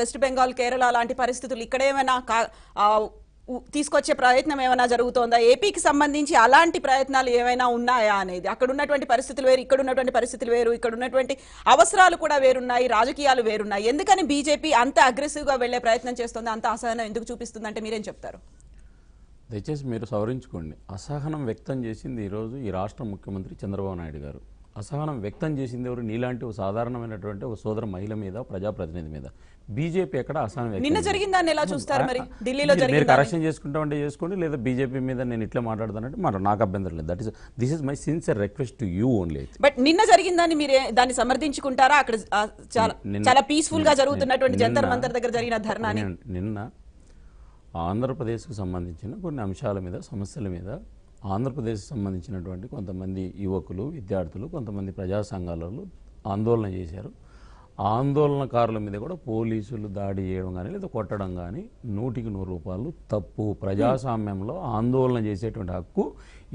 West Bengal Kerala లాంటి పరిస్థితులు ఇక్కడ ఏమైనా తీసుకొచ్చే ప్రయత్నం ఏమైనా జరుగుతోందా? ఏపీకి సంబంధించి అలాంటి ప్రయత్నాలు ఏమైనా ఉన్నాయా అనేది, అక్కడ ఉన్నటువంటి పరిస్థితులు వేరు, ఇక్కడ ఉన్నటువంటి పరిస్థితులు వేరు, ఇక్కడ ఉన్నటువంటి అవసరాలు కూడా వేరున్నాయి, రాజకీయాలు వేరున్నాయి. ఎందుకని బీజేపీ అంత అగ్రెసివ్ గా వెళ్లే ప్రయత్నం చేస్తుంది, అంత అసహనం ఎందుకు చూపిస్తుంది అంటే మీరేం చెప్తారు? దయచేసి మీరు సవరించుకోండి. అసహనం వ్యక్తం చేసింది ఈరోజు ఈ రాష్ట్ర ముఖ్యమంత్రి చంద్రబాబు నాయుడు గారు. అసహనం వ్యక్తం చేసింది ఎవరు? నీలాంటి ఒక సాధారణమైనటువంటి ఒక సోదర మహిళ మీద, ప్రజాప్రతినిధి మీద. బీజేపీ ఎక్కడ అసహనం నిన్న జరిగిందాన్ని ఎలా చూస్తారు? మరి ఢిల్లీలో మీరు కరెక్షన్ చేసుకుంటామంటే చేసుకోండి, లేదా బీజేపీ మీద నేను ఇట్లా మాట్లాడతానంటే మరి నాకు అభ్యంతరం లేదు. This is my sincere request to you only. But నిన్న జరిగిందాన్ని మీరు దాన్ని సమర్థించుకుంటారా? అక్కడ చాలా పీస్ఫుల్ గా జరుగుతున్నటువంటి జంతర్ మంతర్ దగ్గర జరిగిన ధర్నాని నిన్న ఆంధ్రప్రదేశ్కు సంబంధించిన కొన్ని అంశాల మీద, సమస్యల మీద ఆంధ్రప్రదేశ్కి సంబంధించినటువంటి కొంతమంది యువకులు, విద్యార్థులు, కొంతమంది ప్రజా సంఘాలలో ఆందోళన చేశారు. ఆందోళనకారుల మీద కూడా పోలీసులు దాడి చేయడం కానీ లేదా కొట్టడం కానీ 100కి 100 రూపాయలు తప్పు. ప్రజాస్వామ్యంలో ఆందోళన చేసేటువంటి హక్కు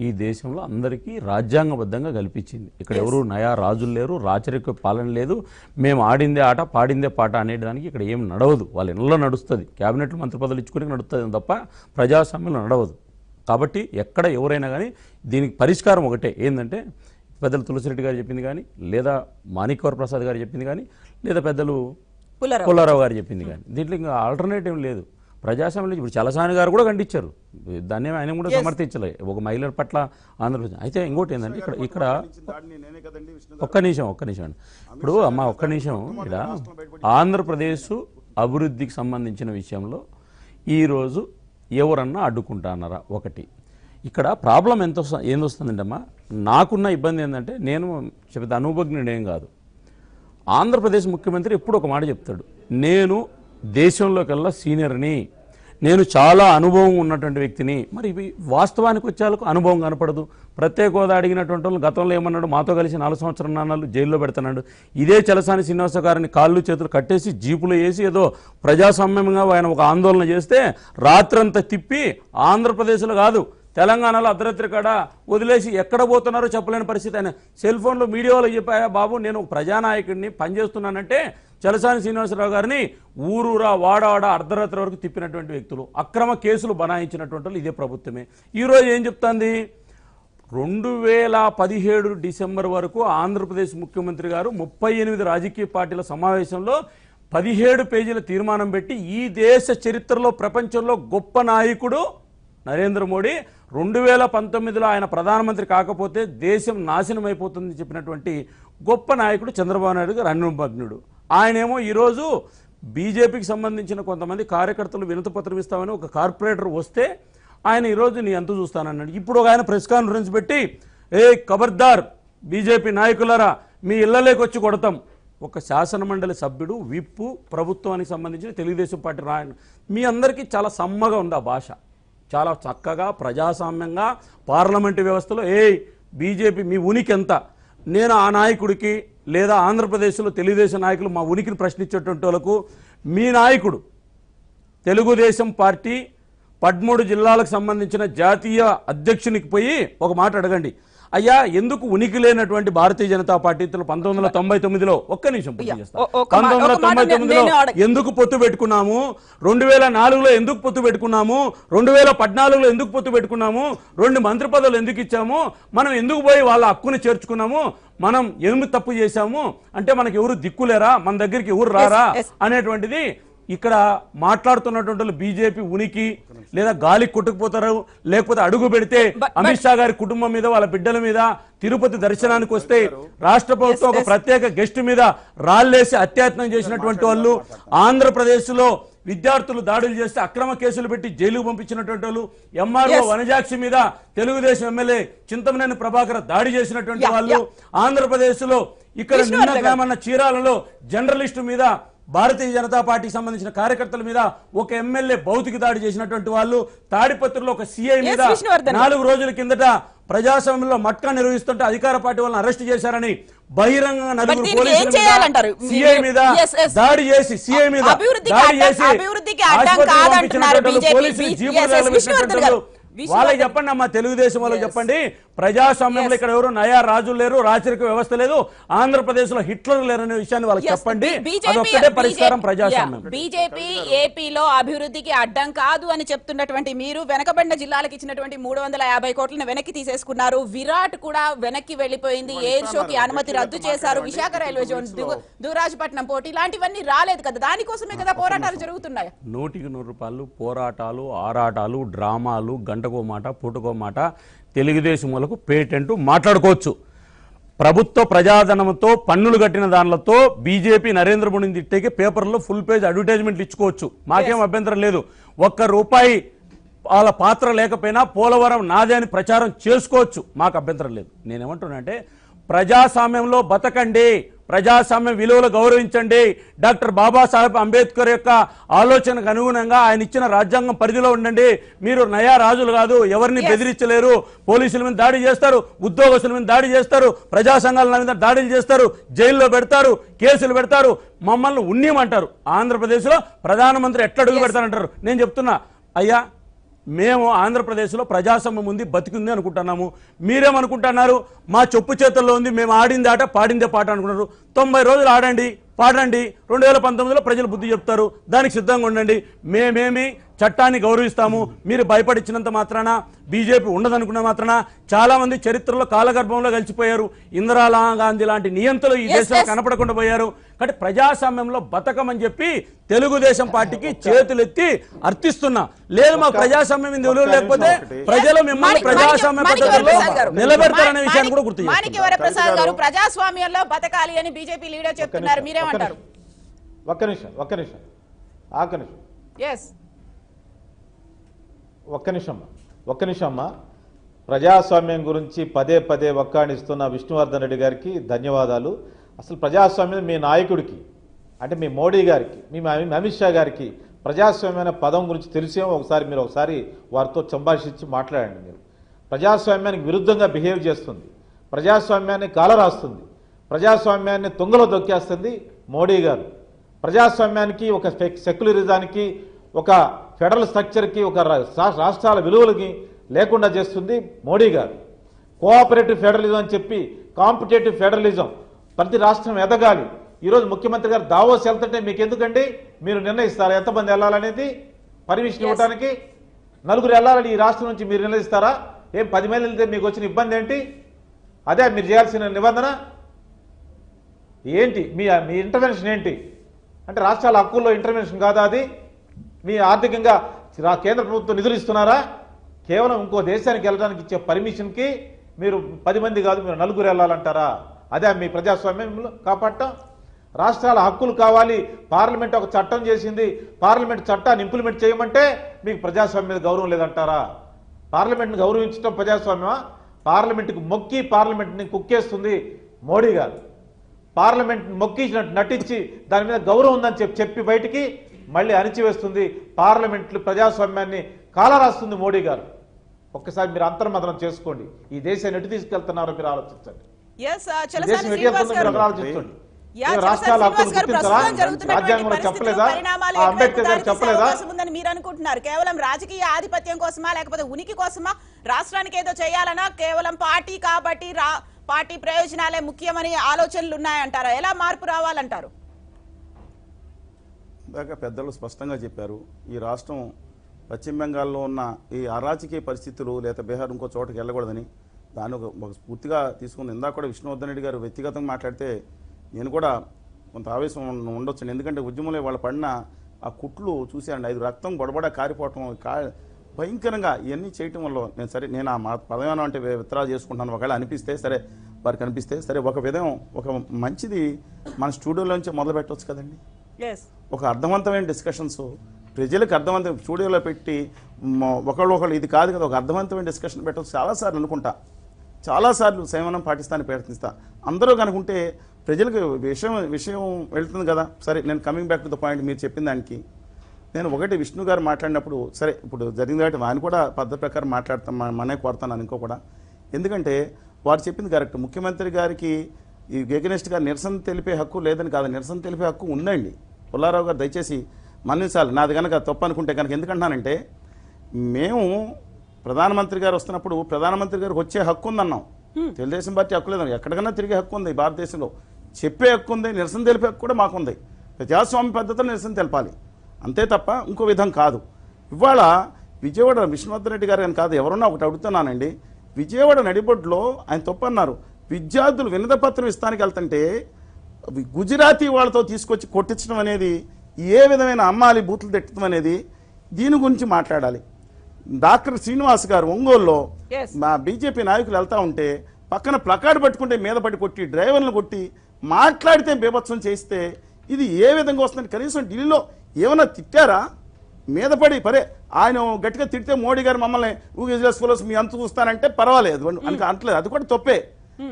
ఈ దేశంలో అందరికీ రాజ్యాంగబద్ధంగా కల్పించింది. ఇక్కడ ఎవరు నయా రాజులు లేరు, రాచరిక పాలన లేదు. మేము ఆడిందే ఆట, పాడిందే పాట అనేదానికి ఇక్కడ ఏం నడవదు. వాళ్ళ ఇళ్ళలో నడుస్తుంది, క్యాబినెట్లు మంత్రి పదవులు ఇచ్చుకునే నడుస్తుంది తప్ప ప్రజాస్వామ్యంలో నడవదు. కాబట్టి ఎక్కడ ఎవరైనా కానీ దీనికి పరిష్కారం ఒకటే, ఏంటంటే పెద్దలు తులసిరెడ్డి గారు చెప్పింది కానీ, లేదా మాణిక్యవర ప్రసాద్ గారు చెప్పింది కానీ, లేదా పెద్దలు పుల్లారావు గారు చెప్పింది కానీ, దీంట్లో ఇంకా ఆల్టర్నేటివ్ లేదు. ప్రజాస్వామ్యంలో ఇప్పుడు చలసాని గారు కూడా ఖండించారు, దాన్ని ఆయన కూడా సమర్థించలే ఒక మహిళల పట్ల ఆంధ్రప్రదేశ్. అయితే ఇంకోటి ఏంటంటే ఇక్కడ ఒక్క నిమిషం అండి. ఇప్పుడు ఒక్క నిమిషం, ఇక్కడ ఆంధ్రప్రదేశ్ అభివృద్ధికి సంబంధించిన విషయంలో ఈరోజు ఎవరన్నా అడ్డుకుంటాన్నారా? ఒకటి, ఇక్కడ ప్రాబ్లం ఏందొస్తుందంటే అమ్మా, నాకున్న ఇబ్బంది ఏంటంటే, నేను చెప్తే అనుభవజ్ఞుడేం కాదు. ఆంధ్రప్రదేశ్ ముఖ్యమంత్రి ఎప్పుడు ఒక మాట చెప్తాడు, నేను దేశంలోకెల్లా సీనియర్ని, నేను చాలా అనుభవం ఉన్నటువంటి వ్యక్తిని. మరి వాస్తవానికి వచ్చేందుకు అనుభవం కనపడదు. ప్రత్యేక హోదా అడిగినటువంటి వాళ్ళు గతంలో ఏమన్నాడు, మాతో కలిసి 4 సంవత్సరాలు జైల్లో పెడుతున్నాడు. ఇదే చలసాని శ్రీనివాస గారిని కాళ్ళు చేతులు కట్టేసి జీపులో వేసి ఏదో ప్రజాస్వామ్యంగా ఆయన ఒక ఆందోళన చేస్తే రాత్రంతా తిప్పి ఆంధ్రప్రదేశ్లో కాదు తెలంగాణలో అర్ధరాత్రి కాడ వదిలేసి ఎక్కడ పోతున్నారో చెప్పలేని పరిస్థితి. ఆయన సెల్ ఫోన్లో మీడియాలో చెప్పాయా, బాబు నేను ఒక ప్రజానాయకుడిని పనిచేస్తున్నానంటే చలసాని శ్రీనివాసరావు గారిని ఊరూరా వాడాడ అర్ధరాత్రి వరకు తిప్పినటువంటి వ్యక్తులు, అక్రమ కేసులు బనాయించినటువంటి వాళ్ళు ఇదే ప్రభుత్వమే. ఈరోజు ఏం చెప్తుంది, 2017 డిసెంబర్ వరకు ఆంధ్రప్రదేశ్ ముఖ్యమంత్రి గారు 38 రాజకీయ పార్టీల సమావేశంలో 17 పేజీల తీర్మానం పెట్టి ఈ దేశ చరిత్రలో ప్రపంచంలో గొప్ప నాయకుడు నరేంద్ర మోడీ, 2019లో ఆయన ప్రధానమంత్రి కాకపోతే దేశం నాశనం అయిపోతుందని చెప్పినటువంటి గొప్ప నాయకుడు చంద్రబాబు నాయుడు గారు అనుభవజ్ఞుడు. ఆయనేమో ఈరోజు బీజేపీకి సంబంధించిన కొంతమంది కార్యకర్తలు వినతిపత్రం ఇస్తామని ఒక కార్పొరేటర్ వస్తే ఆయన ఈరోజు నీ ఎంత చూస్తానన్నాడు. ఇప్పుడు ఒక ఆయన ప్రెస్ కాన్ఫరెన్స్ పెట్టి, ఖబర్దార్ బీజేపీ నాయకులారా మీ ఇళ్లలోకి వచ్చి కొడతాం. ఒక శాసనమండలి సభ్యుడు, విప్పు, ప్రభుత్వానికి సంబంధించిన తెలుగుదేశం పార్టీ మీ అందరికీ చాలా సమ్మగా ఉంది ఆ భాష, చాలా చక్కగా ప్రజాస్వామ్యంగా పార్లమెంటు వ్యవస్థలో బీజేపీ మీ ఉనికి ఎంత, నేను ఆ నాయకుడికి లేదా ఆంధ్రప్రదేశ్లో తెలుగుదేశం నాయకులు మా ఉనికిని ప్రశ్నించేటువంటి వాళ్ళకు మీ నాయకుడు తెలుగుదేశం పార్టీ 13 జిల్లాలకు సంబంధించిన జాతీయ అధ్యక్షునికి పోయి ఒక మాట అడగండి, అయ్యా ఎందుకు ఉనికి లేనటువంటి భారతీయ జనతా పార్టీ 1999లో ఒక్క నిమిషం పూర్తి చేస్తాను, 1999లో ఎందుకు పొత్తు పెట్టుకున్నాము, 2004లో ఎందుకు పొత్తు పెట్టుకున్నాము, 2014లో ఎందుకు పొత్తు పెట్టుకున్నాము, 2 మంత్రి పదవులు ఎందుకు ఇచ్చాము, మనం ఎందుకు పోయి వాళ్ళ హక్కుని చేర్చుకున్నాము, మనం ఏమి తప్పు చేశాము అంటే మనకి ఎవరు దిక్కులేరా, మన దగ్గరికి ఎవరు రారా అనేటువంటిది ఇక్కడ మాట్లాడుతున్నటువంటి బీజేపీ ఉనికి లేదా గాలి కొట్టుకుపోతారు, లేకపోతే అడుగు పెడితే అమిత్ షా గారి కుటుంబం మీద, వాళ్ళ బిడ్డల మీద తిరుపతి దర్శనానికి వస్తే రాష్ట్ర ప్రభుత్వం ఒక ప్రత్యేక గెస్ట్ మీద రాళ్లేసి అత్యాయత్నం చేసినటువంటి వాళ్ళు, ఆంధ్రప్రదేశ్లో విద్యార్థులు దాడులు చేస్తే అక్రమ కేసులు పెట్టి జైలుకు పంపించినటువంటి వాళ్ళు, ఎంఆర్ఓ వనజాక్షి మీద తెలుగుదేశం ఎమ్మెల్యే చింతమనేని ప్రభాకర్ దాడి చేసినటువంటి వాళ్ళు, ఆంధ్రప్రదేశ్లో ఇక్కడ నిన్న గ్రామన్న చీరాలలో జర్నలిస్టు మీద, భారతీయ జనతా పార్టీకి సంబంధించిన కార్యకర్తల మీద ఒక ఎమ్మెల్యే భౌతిక దాడి చేసినటువంటి వాళ్ళు, తాడిపత్రిలో ఒక సిఐ మీద 4 రోజుల కిందట ప్రజాస్వామ్యంలో మట్కా నిర్వహిస్తుంటే అధికార పార్టీ వాళ్ళని అరెస్ట్ చేశారని బహిరంగంగా 9 పోలీసులు సిఐ మీద దాడి చేసి పోలీసులు జీపులు వాళ్ళకి చెప్పండి అమ్మా, తెలుగుదేశం వాళ్ళకి చెప్పండి, ప్రజాస్వామ్యంలో ఇక్కడ ఎవరు నయా రాజులు లేరు, రాచరిక వ్యవస్థ లేదు, ఆంధ్రప్రదేశ్ లో హిట్లర్ లేరనే విషయాన్ని వాళ్ళకి చెప్పండి. అదొక్కటే పరిష్కారం ప్రజాస్వామ్యం. బీజేపీ ఏపీలో అభివృద్ధికి అడ్డం కాదు అని చెప్తున్నటువంటి మీరు వెనకబడిన జిల్లాలకు ఇచ్చినటువంటి 350 కోట్లను వెనక్కి తీసేసుకున్నారు. విరాట్ కూడా వెనక్కి వెళ్లిపోయింది. ఎయిర్ షోకి అనుమతి రద్దు చేశారు. విశాఖ రైల్వే జోన్, దూరాజపట్నం పోటీ ఇలాంటివన్నీ రాలేదు కదా, దానికోసమే కదా పోరాటాలు జరుగుతున్నాయి. 100కి 100 పోరాటాలు, ఆరాటాలు, డ్రామాలు, గంటకో మాట పూటకో మాట, తెలుగుదేశం వాళ్ళకు పేటెంట్ మాట్లాడుకోవచ్చు. ప్రభుత్వ ప్రజాధనంతో పన్నులు కట్టిన దానిలతో బీజేపీ నరేంద్ర మోడీని తిట్టేకి పేపర్లో ఫుల్ పేజ్ అడ్వర్టైజ్మెంట్లు ఇచ్చుకోవచ్చు, మాకేం అభ్యంతరం లేదు. ₹1 వాళ్ళ పాత్ర లేకపోయినా పోలవరం నాదే అని ప్రచారం చేసుకోవచ్చు, మాకు అభ్యంతరం లేదు. నేనేమంటున్నానంటే ప్రజాస్వామ్యంలో బతకండి, ప్రజాస్వామ్య విలువలు గౌరవించండి. డాక్టర్ బాబాసాహెబ్ అంబేద్కర్ యొక్క ఆలోచనకు అనుగుణంగా ఆయన ఇచ్చిన రాజ్యాంగం పరిధిలో ఉండండి. మీరు నయా రాజులు కాదు, ఎవరిని బెదిరించలేరు. పోలీసుల మీద దాడి చేస్తారు, ఉద్యోగస్తుల మీద దాడి చేస్తారు, ప్రజా సంఘాల మీద దాడులు చేస్తారు, జైల్లో పెడతారు, కేసులు పెడతారు, మమ్మల్ని ఉన్నీమంటారు. ఆంధ్రప్రదేశ్లో ప్రధానమంత్రి ఎట్లా అడుగు పెడతారంటారు. నేను చెప్తున్నా అయ్యా, మేము ఆంధ్రప్రదేశ్లో ప్రజాస్వామ్యం ఉంది, బతికుంది అనుకుంటున్నాము. మీరేమనుకుంటున్నారు? మా చెప్పు చేతుల్లో ఉంది, మేము ఆడింది ఆట పాడిందే పాట అనుకుంటున్నారు. 90 రోజులు ఆడండి, పాడండి, 2019లో ప్రజలు బుద్ధి చెప్తారు, దానికి సిద్ధంగా ఉండండి. మేమేమి చట్టాన్ని గౌరవిస్తాము. మీరు భయపడిచ్చినంత మాత్రాన, బీజేపీ ఉండదనుకున్న మాత్రాన చాలా మంది చరిత్రలో కాలగర్భంలో కలిసిపోయారు. ఇందిరా గాంధీ లాంటి నియంతలు ఈ దేశంలో కనపడకుండా పోయారు. కాబట్టి ప్రజాస్వామ్యంలో బతకమని చెప్పి తెలుగుదేశం పార్టీకి చేతులెత్తి అర్థిస్తున్నా. లేదు మాకు ప్రజాస్వామ్యం విలువ లేకపోతే ప్రజలు మిమ్మల్ని ప్రజాస్వామ్య పద్ధతిలో నిలబెడతారనే విషయాన్ని కూడా గుర్తు చేస్తున్నారు. ప్రజాస్వామ్యంలో బతకాలి అని బీజేపీ లీడర్ చెప్తున్నారు, మీరేమంటారు? ఒక్క నిమిషం అమ్మా. ప్రజాస్వామ్యం గురించి పదే పదే వక్కాణిస్తున్న విష్ణువర్ధన్ రెడ్డి గారికి ధన్యవాదాలు. అసలు ప్రజాస్వామ్యం మీ నాయకుడికి, అంటే మీ మోడీ గారికి, మీ అమిత్ షా గారికి ప్రజాస్వామ్యమైన పదం గురించి తెలిసేమో ఒకసారి వారితో సంభాషించి మాట్లాడండి. మీరు ప్రజాస్వామ్యానికి విరుద్ధంగా బిహేవ్ చేస్తుంది, ప్రజాస్వామ్యాన్ని కాలరాస్తుంది, ప్రజాస్వామ్యాన్ని తుంగలో దొక్కేస్తుంది మోడీ గారు. ప్రజాస్వామ్యానికి, ఒక సెక్యులరిజానికి, ఒక ఫెడరల్ స్ట్రక్చర్కి, ఒక రాష్ట్రాల విలువలకి లేకుండా చేస్తుంది మోడీ గారు. కోఆపరేటివ్ ఫెడరలిజం అని చెప్పి కాంపిటేటివ్ ఫెడరలిజం, ప్రతి రాష్ట్రం ఎదగాలి. ఈరోజు ముఖ్యమంత్రి గారు దావోస్ వెళ్తుంటే మీకు ఎందుకండి? మీరు నిర్ణయిస్తారా ఎంతమంది వెళ్ళాలనేది? పర్మిషన్ ఇవ్వడానికి 4 వెళ్ళాలని ఈ రాష్ట్రం నుంచి మీరు నిర్ణయిస్తారా? ఏం 10 మంది వెళ్తే మీకు వచ్చిన ఇబ్బంది ఏంటి? అదే మీరు చేయాల్సిన నిబంధన ఏంటి? మీ ఇంటర్వెన్షన్ ఏంటి? అంటే రాష్ట్రాల హక్కుల్లో ఇంటర్వెన్షన్ కాదా అది? మీ ఆర్థికంగా కేంద్ర ప్రభుత్వం నిధులు ఇస్తున్నారా? కేవలం ఇంకో దేశానికి వెళ్ళడానికి ఇచ్చే పర్మిషన్కి మీరు 10 మంది కాదు, మీరు 4 వెళ్ళాలంటారా? అదే మీ ప్రజాస్వామ్యంలో కాపాడటం? రాష్ట్రాల హక్కులు కావాలి, పార్లమెంట్ ఒక చట్టం చేసింది, పార్లమెంట్ చట్టాన్ని ఇంప్లిమెంట్ చేయమంటే మీకు ప్రజాస్వామ్యం మీద గౌరవం లేదంటారా? పార్లమెంట్ని గౌరవించడం ప్రజాస్వామ్యమా? పార్లమెంట్కి మొక్కి పార్లమెంట్ని కుక్కేస్తుంది మోడీ గారు. పార్లమెంట్ మొక్కించినట్టు నటించి దాని మీద గౌరవం ఉందని చెప్పి బయటికి మళ్ళీ అణిచివేస్తుంది. పార్లమెంట్లు ప్రజాస్వామ్యాన్ని కాలరాస్తుంది మోడీ గారు. ఒక్కసారి మీరు అంతర్మదనం చేసుకోండి. ఈ దేశాన్ని ఎటు తీసుకెళ్తున్నారో మీరు ఆలోచించండి. రాష్ట్రాల హక్కులు గుర్తించారా? రాజ్యాంగం చెప్పలేదా? అంబేద్కర్ గారు చెప్పలేదా? మీరు అనుకుంటున్నారు కేవలం రాజకీయ ఆధిపత్యం కోసమా, లేకపోతే ఉనికి కోసమా, రాష్ట్రానికి ఏదో చేయాలన్నా కేవలం పార్టీ కాబట్టి పార్టీ ప్రయోజనాలే ముఖ్యమని ఆలోచనలు ఉన్నాయంటారా? ఎలా మార్పు రావాలంటారు? ఇందాక పెద్దలు స్పష్టంగా చెప్పారు. ఈ రాష్ట్రం పశ్చిమ బెంగాల్లో ఉన్న ఈ అరాచకీయ పరిస్థితులు లేదా బీహార్ ఇంకో చోటకి వెళ్ళకూడదని దాన్ని ఒక స్ఫూర్తిగా తీసుకుంది. ఇందాక కూడా విష్ణువర్ధన్ రెడ్డి గారు వ్యక్తిగతంగా మాట్లాడితే నేను కూడా కొంత ఆవేశం ఉండొచ్చు. ఎందుకంటే ఉద్యమంలో వాళ్ళు పడిన ఆ కుట్లు చూశానండి. 5 రక్తం గొడబడ కారిపోవటం, భయంకరంగా ఇవన్నీ చేయటం వల్ల నేను ఆ పదవేనం అంటే విత్డ్రా చేసుకుంటాను. ఒకవేళ అనిపిస్తే సరే, వారికి అనిపిస్తే సరే, ఒక విధం ఒక మంచిది మన స్టూడియోలోంచి మొదలు పెట్టవచ్చు కదండి. ఒక అర్థవంతమైన డిస్కషన్స్ ప్రజలకు అర్థవంతం స్టూడియోలో పెట్టి ఒకళ్ళు ఇది కాదు కదా, ఒక అర్థవంతమైన డిస్కషన్ పెట్టవచ్చు. చాలాసార్లు అనుకుంటా, చాలాసార్లు సంయమనం పాటిస్తానని ప్రయత్నిస్తా. అందరూ కనుకుంటే ప్రజలకు విషయం వెళ్తుంది కదా. సరే, నేను coming back to the point, మీరు చెప్పిన దానికి నేను ఒకటి విష్ణు గారు మాట్లాడినప్పుడు సరే, ఇప్పుడు జరిగింది కాబట్టి ఆయన కూడా పద్ధతి ప్రకారం మాట్లాడతాం, మనే కోరుతున్నాను ఇంకో కూడా. ఎందుకంటే వారు చెప్పింది కరెక్ట్. ముఖ్యమంత్రి గారికి ఈ ఎగనెస్ట్గా నిరసన తెలిపే హక్కు లేదని కాదు, నిరసన తెలిపే హక్కు ఉందండి. పుల్లారావు గారు దయచేసి మన్నించాలి. నాది కనుక తప్పు అనుకుంటే కనుక. ఎందుకంటున్నానంటే మేము ప్రధానమంత్రి గారు వస్తున్నప్పుడు ప్రధానమంత్రి గారికి వచ్చే హక్కు ఉందన్నాం. తెలుగుదేశం పార్టీ హక్కు లేదన్నాం. ఎక్కడికన్నా తిరిగే హక్కు ఉంది భారతదేశంలో, చెప్పే హక్కు ఉంది, నిరసన తెలిపే హక్కు కూడా మాకుంది. ప్రజాస్వామ్య పద్ధతిలో నిరసన తెలపాలి, అంతే తప్ప ఇంకో విధం కాదు. ఇవాళ విజయవాడ విష్ణువర్ధన్ రెడ్డి గారు అని కాదు, ఎవరన్నా ఒకటి అడుగుతున్నానండి. విజయవాడ నడిబొడ్లో ఆయన తప్పన్నారు, విద్యార్థులు వినతిపత్రం ఇస్తానికి వెళ్తుంటే గుజరాతీ వాళ్ళతో తీసుకొచ్చి కొట్టించడం అనేది, ఏ విధమైన అమ్మాలి బూతులు తిట్టడం అనేది, దీని గురించి మాట్లాడాలి. డాక్టర్ శ్రీనివాస్ గారు ఒంగోలులో మా బీజేపీ నాయకులు వెళ్తా ఉంటే పక్కన ప్లకార్డు పట్టుకుంటే మీద పడి కొట్టి, డ్రైవర్లను కొట్టి, మాట్లాడితే బీభత్సం చేస్తే ఇది ఏ విధంగా వస్తుందని కనీసం ఢిల్లీలో ఏమైనా తిట్టారా? మీద పడి పరే ఆయన గట్టిగా తిడితే మోడీ గారు మమ్మల్ని ఊగిజేసుకోవాలి మీ అంత చూస్తానంటే పర్వాలేదు అంటలేదు, అది కూడా తప్పే.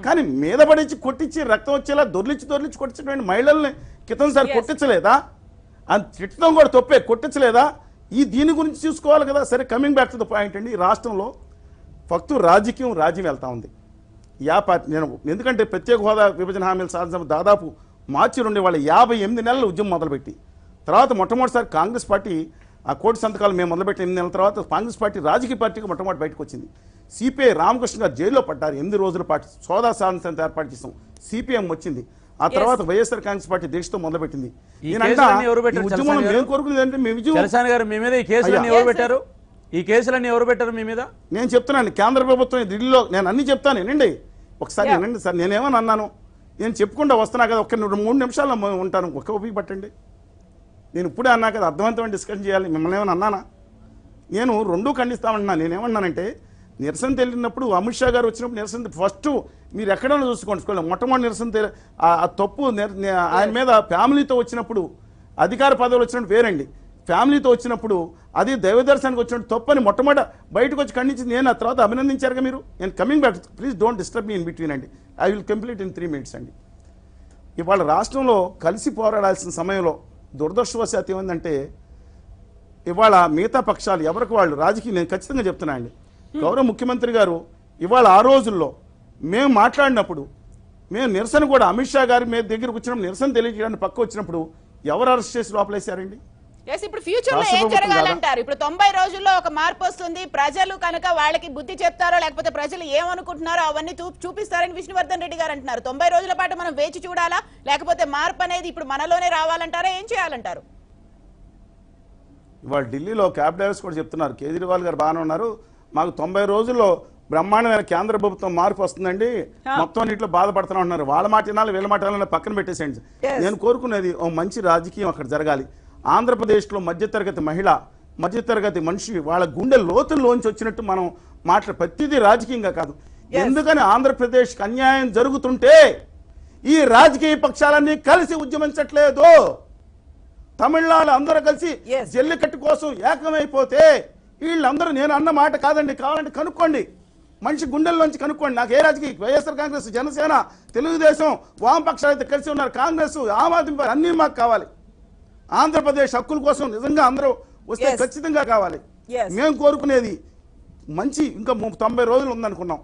కానీ మీద పడించి కొట్టించి రక్తం వచ్చేలా దొర్లించి కొట్టించినటువంటి మహిళల్ని క్రితం సారి కొట్టించలేదా? అది తిట్టడం కూడా తప్పే, కొట్టించలేదా? దీని గురించి చూసుకోవాలి కదా. సరే, coming back to the point అండి. ఈ రాష్ట్రంలో ఫక్తు రాజకీయం రాజ్యం వెళ్తా ఉంది. నేను ఎందుకంటే ప్రత్యేక హోదా విభజన హామీలు సాధించిన దాదాపు మార్చి 2 వాళ్ళ 58 నెలల ఉద్యమం మొదలుపెట్టి తర్వాత మొట్టమొదటిసారి కాంగ్రెస్ పార్టీ ఆ కోటి సంతకాలు మేము మొదలుపెట్టిన 8 నెలల తర్వాత కాంగ్రెస్ పార్టీ రాజకీయ పార్టీగా మొట్టమొదటి బయటకు వచ్చింది. సిపిఐ రామకృష్ణ గారు జైల్లో పడ్డారు. 8 రోజుల పాటు సోదా సాధించడానికి ఏర్పాటు చేసాం. సిపిఎం వచ్చింది. ఆ తర్వాత వైఎస్ఆర్ కాంగ్రెస్ పార్టీ దీక్షతో మొదలుపెట్టింది. ఉద్యమం మేము కోరుకునేది అంటే ఈ కేసులన్నీ ఎవరు పెట్టారు మీ మీద? నేను చెప్తున్నాను, కేంద్ర ప్రభుత్వం ఢిల్లీలో నేను అన్ని చెప్తాను. వినండి ఒకసారి, వినండి సార్. నేనేమని అన్నాను, నేను చెప్పుకుంటా వస్తున్నా కదా, 3 నిమిషాల్లో ఉంటాను, ఒక్క ఓపిక పట్టండి. నేను ఇప్పుడే అన్నా కదా, అర్థవంతమైన డిస్కషన్ చేయాలి. మిమ్మల్ని ఏమైనా అన్నానా? నేను రెండూ ఖండిస్తామన్నా. నేనేమన్నానంటే, నిరసన తెలియనప్పుడు అమిత్ షా గారు వచ్చినప్పుడు నిరసన ఫస్ట్ మీరు ఎక్కడైనా చూసుకోండి, మొట్టమొదటి నిరసన ఆ తప్పు ఆయన మీద ఫ్యామిలీతో వచ్చినప్పుడు, అధికార పదవులు వచ్చినప్పుడు వేరండి, ఫ్యామిలీతో వచ్చినప్పుడు అది దైవదర్శనానికి వచ్చినప్పుడు తప్పని మొట్టమొదట బయటకు వచ్చి ఖండించి నేను ఆ తర్వాత అభినందించారుగా మీరు. నేను coming back, please don't disturb me in between అండి. I will complete in 3 minutes అండి. ఇవాళ రాష్ట్రంలో కలిసి పోరాడాల్సిన సమయంలో దురదృష్టవశాత్తు ఏమైందంటే, ఇవాళ మిగతా పక్షాలు ఎవరికి వాళ్ళు రాజకీయం, నేను ఖచ్చితంగా చెప్తున్నా అండి, గౌరవ ముఖ్యమంత్రి గారు ఇవాళ ఆ రోజుల్లో మేము మాట్లాడినప్పుడు, మేము నిరసన కూడా అమిత్ షా గారి మీద దగ్గరకు వచ్చినప్పుడు నిరసన తెలియజేయడానికి పక్క వచ్చినప్పుడు ఎవరు అరెస్ట్ చేసి లోపలేశారండి? ఇప్పుడు ఫ్యూచర్ లో ఏం జరగాలంటారు? ఇప్పుడు 90 రోజుల్లో ఒక మార్పు వస్తుంది, ప్రజలు కనుక వాళ్ళకి బుద్ధి చెప్తారో లేకపోతే ప్రజలు ఏమనుకుంటున్నారో అవన్నీ చూపిస్తారని విష్ణువర్ధన్ రెడ్డి గారు అంటున్నారు. 90 రోజుల పాటు మనం వేచి చూడాలా, లేకపోతే మార్పు అనేది ఇప్పుడు మనలోనే రావాలంటారా? ఏం చేయాలంటారు? ఇవాళ ఢిల్లీలో క్యాబ్ డ్రైవర్స్ కూడా చెప్తున్నారు, కేజ్రీవాల్ గారు బాగానే ఉన్నారు, మాకు 90 రోజుల్లో బ్రహ్మాండమైన కేంద్ర ప్రభుత్వం మార్పు వస్తుందండి, మొత్తం నీటిలో బాధపడుతున్నా ఉన్నారు. వాళ్ళ మాట వినాలి, వీళ్ళ మాట వినాలి, పక్కన పెట్టేసేయండి. నేను కోరుకునేది ఓ మంచి రాజకీయం అక్కడ జరగాలి. ఆంధ్రప్రదేశ్లో మధ్యతరగతి మహిళ, మధ్యతరగతి మనిషి వాళ్ళ గుండె లోతుల్లోంచి వచ్చినట్టు మనం ప్రతిదీ రాజకీయంగా కాదు. ఎందుకని ఆంధ్రప్రదేశ్కి అన్యాయం జరుగుతుంటే ఈ రాజకీయ పక్షాలన్నీ కలిసి ఉద్యమించట్లేదు? తమిళనాడు అందరూ కలిసి జల్లికట్టు కోసం ఏకమైపోతే వీళ్ళందరూ, నేను అన్న మాట కాదండి, కావాలంటే కనుక్కోండి, మనిషి గుండెల్లోంచి కనుక్కోండి. నాకు ఏ రాజకీయ, వైఎస్ఆర్ కాంగ్రెస్, జనసేన, తెలుగుదేశం, వామపక్షాలు అయితే కలిసి ఉన్నారు, కాంగ్రెస్, ఆమ్ ఆద్మీ పార్టీ, అన్నీ మాకు కావాలి. ఆంధ్రప్రదేశ్ హక్కుల కోసం నిజంగా అందరూ వస్తే ఖచ్చితంగా కావాలి. మేము కోరుకునేది మంచి, ఇంకా 90 రోజులు ఉందనుకున్నాం.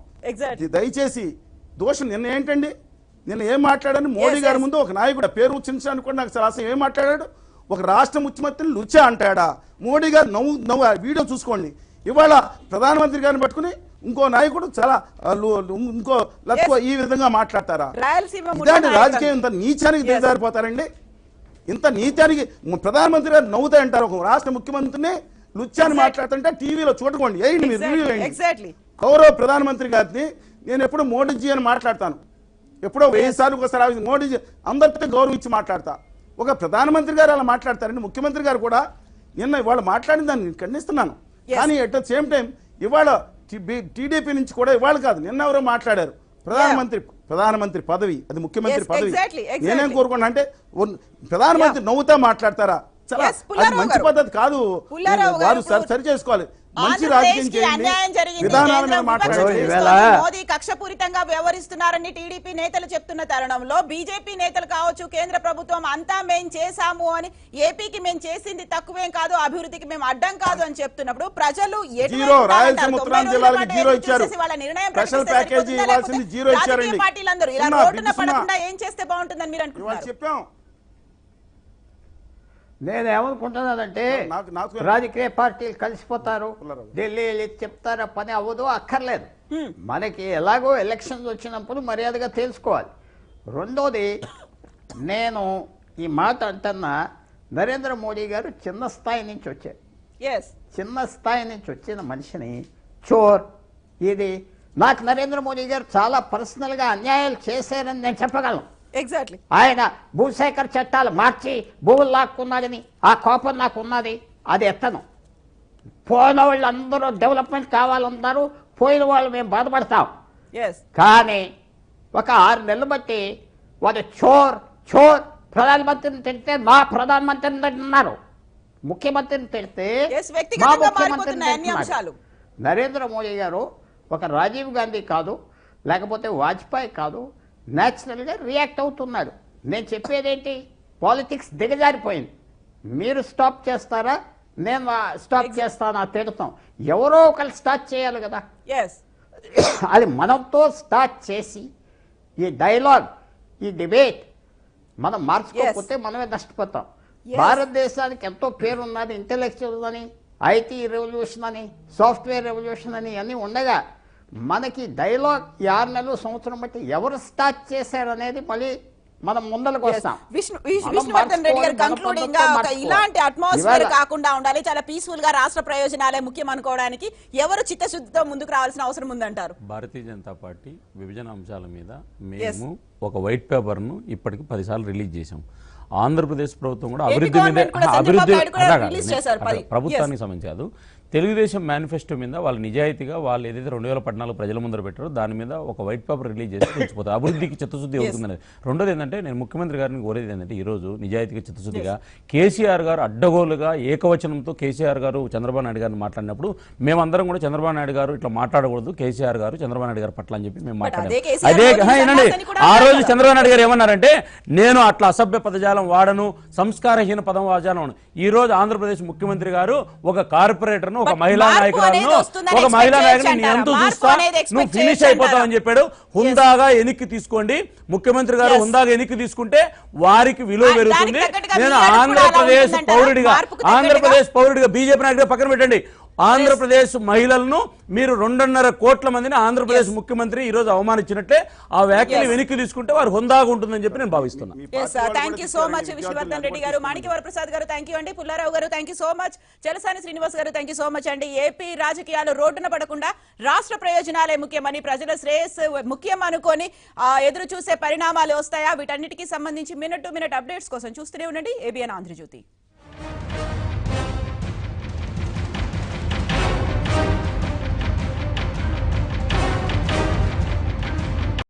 దయచేసి దోషం నిన్న ఏంటండి, నిన్న ఏం మాట్లాడాను మోడీ గారి ముందు ఒక నాయకుడు పేరు ఉచ్చరించడానికి కూడా నాకు అసలు ఏం మాట్లాడాడు? ఒక రాష్ట్ర ముఖ్యమంత్రిని లుచ్చా అంటాడా? మోడీ గారు నవ్వు వీడియో చూసుకోండి. ఇవాళ ప్రధానమంత్రి గారిని పట్టుకుని ఇంకో నాయకుడు చాలా ఇంకో లక్ష్య ఈ విధంగా మాట్లాడతారా? ఇలాంటి రాజకీయం ఇంత నీచానికి దిగజారిపోతారండి. ఇంత నీచానికి ప్రధానమంత్రి గారు నవ్వుతాయి అంటారు, ఒక రాష్ట్ర ముఖ్యమంత్రిని లుచ్చాని మాట్లాడుతుంటే టీవీలో చూడకండి, వేయండి మీరు రివ్యూ వేయండి. గౌరవ ప్రధానమంత్రి గారిని నేను ఎప్పుడు మోడీజీ అని మాట్లాడతాను, ఎప్పుడో 1000 సార్లు ఒకసారి మోడీజీ అందరితో గౌరవించి మాట్లాడతా. ఒక ప్రధానమంత్రి గారు అలా మాట్లాడతారండి. ముఖ్యమంత్రి గారు కూడా నిన్న ఇవాళ మాట్లాడిన దాన్ని ఖండిస్తున్నాను. కానీ అట్ ద సేమ్ టైం ఇవాళ టీడీపీ నుంచి కూడా ఇవాళ కాదు, నిన్న ఎవరో మాట్లాడారు, ప్రధానమంత్రి పదవి అది ముఖ్యమంత్రి పదవి. నేనేం కోరుకున్నా అంటే, ప్రధానమంత్రి నవ్వుతా మాట్లాడతారా? చాలా అది మంచి పద్ధతి కాదు. వారు సరి చేసుకోవాలి, మంచి రాజకీయం చేయండి, విధానాలను మాట్లాడండి. మోదీ కక్షపూరితంగా వ్యవహరిస్తున్నారని టీడీపీ నేతలు చెప్తున్న తరుణంలో బీజేపీ నేతలు కావచ్చు, కేంద్ర ప్రభుత్వం అంతా మేం చేశాము అని, ఏపీకి మేము చేసింది తక్కువేం కాదు, అభివృద్ధికి మేము అడ్డం కాదు అని చెప్తున్నప్పుడు ప్రజలు రాయలసీమ ఉత్తరాంధ్ర జిల్లాలకు 0 ఇచ్చారు, స్పెషల్ ప్యాకేజీ ఇవ్వాల్సింది 0 ఇచ్చారండి. పార్టీలందరూ ఇలా రోడ్డున పడకుండా ఏం చేస్తే బాగుంటుందని మీరు అనుకుంటున్నారు? చెప్పాం నేనేమనుకుంటున్నానంటే నాకు రాజకీయ పార్టీలు కలిసిపోతారు, పుల్లారావు. ఢిల్లీ వెళ్ళి చెప్తారా, పని అవ్వదు, అక్కర్లేదు. మనకి ఎలాగో ఎలక్షన్స్ వచ్చినప్పుడు మర్యాదగా తెలుసుకోవాలి. రెండోది, నేను ఈ మాట అంటున్నా, నరేంద్ర మోడీ గారు చిన్న స్థాయి నుంచి వచ్చారు. ఎస్ చిన్న స్థాయి నుంచి వచ్చిన మనిషిని చోర్ ఇది నాకు నరేంద్ర మోడీ గారు చాలా పర్సనల్గా అన్యాయాలు చేశారని నేను చెప్పగలను. ఎగ్జాక్ట్లీ. ఆయన భూసేకర చట్టాలు మార్చి భూములు లాక్కున్నాడని ఆ కోపం నాకు ఉన్నది, అది ఎత్తను. పోయిన వాళ్ళు అందరూ డెవలప్మెంట్ కావాలన్నారు, పోయిన వాళ్ళు మేము బాధపడతాం. ఎస్ కానీ ఒక 6 నెలలు బట్టి వాడు చోర్ చోర్ ప్రధానమంత్రిని తిడితే మా ప్రధానమంత్రిని తింటున్నారు, ముఖ్యమంత్రిని తిడితే Yes, మా వ్యక్తిగతంగా ముఖ్యమంత్రిని మారిపోతున్నాయి అన్ని అంశాలు. తింటున్నారు. నరేంద్ర మోడీ గారు ఒక రాజీవ్ గాంధీ కాదు, లేకపోతే వాజ్పేయి కాదు, న్యాచురల్గా రియాక్ట్ అవుతున్నాడు. నేను చెప్పేదేంటి, పాలిటిక్స్ దిగజారిపోయింది. మీరు స్టాప్ చేస్తారా, నేను స్టాప్ చేస్తానా తిడతాం. ఎవరో ఒకరు స్టార్ట్ చేయాలి కదా. ఎస్ అది మనంతో స్టార్ట్ చేసి ఈ డైలాగ్, ఈ డిబేట్ మనం మార్చుకోకపోతే మనమే నష్టపోతాం. Yes. భారతదేశానికి ఎంతో పేరున్నది, ఇంటెలెక్చువల్ అని, ఐటీ రెవల్యూషన్ అని, సాఫ్ట్వేర్ రెవల్యూషన్ అని అన్నీ ఉండగా మనకి డైలాగ్ 6 నెలలు సంవత్సరం బట్టి ఎవరు స్టార్ట్ చేశారనేది మళ్ళీ మనం ముందరకు వస్తాం. విష్ణువర్ధన్ రెడ్డి గారు కంక్లూడింగ్ గా ఒక ఇలాంటి అట్మాస్ఫియర్ కాకుండా ఉండాలి, చాలా పీస్ఫుల్ గా రాష్ట్ర ప్రయోజనాలే ముఖ్యం అనుకోవడానికి ఎవరు చిత్తశుద్ధితో ముందుకు రావాల్సిన అవసరం ఉందంటారు? భారతీయ జనతా పార్టీ విభజన అంశాల మీద మేము ఒక వైట్ పేపర్ను ఇప్పటికి 10 సార్లు రిలీజ్ చేశాం. ఆంధ్రప్రదేశ్ ప్రభుత్వం కూడా అభివృద్ధి మీద ప్రభుత్వానికి సంబంధించి కాదు, తెలుగుదేశం మేనిఫెస్టో మీద వాళ్ళు నిజాయితీగా వాళ్ళు ఏదైతే 2014 ప్రజల ముందర పెట్టారో దాని మీద ఒక వైట్ పేపర్ రిలీజ్ చేసి తెచ్చిపోతారు. అభివృద్ధికి చిత్తశుద్ధి అవుతుందనేది. రెండోది ఏంటంటే, నేను ముఖ్యమంత్రి గారిని కోరేది ఏంటంటే, ఈరోజు నిజాయితీగా చిత్తశుద్ధిగా కేసీఆర్ గారు అడ్డగోలుగా ఏకవచనంతో కేసీఆర్ గారు చంద్రబాబు నాయుడు గారిని మాట్లాడినప్పుడు మేమందరం కూడా చంద్రబాబు నాయుడు గారు ఇట్లా మాట్లాడకూడదు కేసీఆర్ గారు చంద్రబాబు నాయుడు గారు పట్ల అని చెప్పి మేము మాట్లాడాం. ఆ రోజు చంద్రబాబు నాయుడు గారు ఏమన్నారంటే, నేను అట్లా అసభ్య పదజాలం వాడను, సంస్కారహీన పదం వాడను. ఈ రోజు ఆంధ్రప్రదేశ్ ముఖ్యమంత్రి గారు ఒక కార్పొరేటర్ ఒక మహిళా నాయకురాలను ఎంతో చూస్తా, నువ్వు ఫినిష్ అయిపోతావు అని చెప్పాడు. హుందాగా ఎన్నిక తీసుకోండి, ముఖ్యమంత్రి గారు హుందాగా ఎన్నిక తీసుకుంటే వారికి విలువ పెరుగుతుంది. నేను ఆంధ్రప్రదేశ్ పౌరుడిగా బీజేపీ నాయకుడిగా పక్కన పెట్టండి, ఆంధ్రప్రదేశ్ మహిళలను మీరు 2.5 కోట్ల మందిని ఆంధ్రప్రదేశ్ ముఖ్యమంత్రి ఈ రోజు అవమానించినట్లే ఆ వ్యాఖ్యలు వెనక్కి తీసుకుంటే వారు హుందాగా ఉంటుందని చెప్పి నేను భావిస్తున్నాను. Thank you so much Vishnuvardhan Reddy గారు, మాణిక్యవర ప్రసాద్ గారు థ్యాంక్ యూ అండి, పుల్లారావు గారు thank you so much, Chalasani Srinivas గారు థ్యాంక్ యూ సో మచ్ అండి. ఏపీ రాజకీయాలు రోడ్డున పడకుండా రాష్ట్ర ప్రయోజనాలే ముఖ్యమని, ప్రజల శ్రేయస్సు ముఖ్యం అనుకొని ఎదురు చూసే పరిణామాలు వస్తాయా, వీటన్నిటికీ సంబంధించి మినిట్ టు మినిట్ అప్డేట్స్ కోసం చూస్తూనే ఉండండి ఏబిఎన్ ఆంధ్రజ్యోతి.